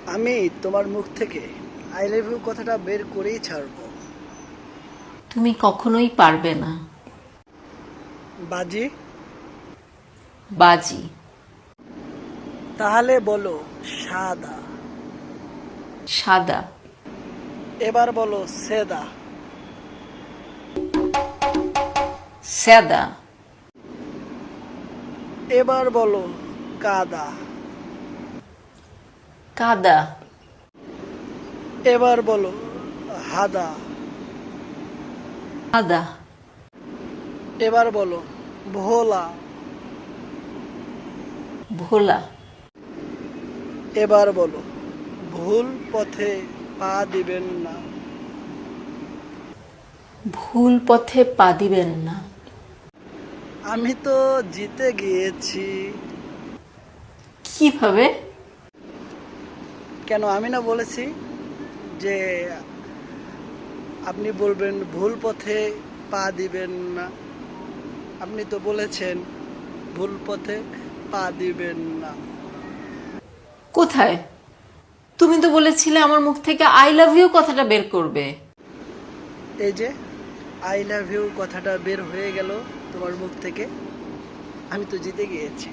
আমি তোমার মুখ থেকে আই লাভ ইউ কথাটা বের করেই ছাড়বো। তুমি কখনোই পারবে না। বাজি। বাজি। তাহলে বলো সাদা। সাদা। এবার বলো সেদা। সেদা। এবার বলো কাদা। কাদা। এবার বলো হাদা। আদা। এবার বলো ভোলা। ভোলা। এবার বলো ভুল পথে পা দিবেন না। ভুল পথে পা দিবেন না। আমি তো জিতে গিয়েছি। কিভাবে? কেন আমি না বলেছি যে আপনি বলবেন ভুল পথে পা দিবেন না। আপনি তো বলেছেন ভুল পথে পা দিবেন না। কোথায়? তুমি তো বলেছিলে আমার মুখ থেকে আই লাভ ইউ কথাটা বের করবে। এই যে আই লাভ ইউ কথাটা বের হয়ে গেল তোমার মুখ থেকে। আমি তো জিতে গিয়েছি।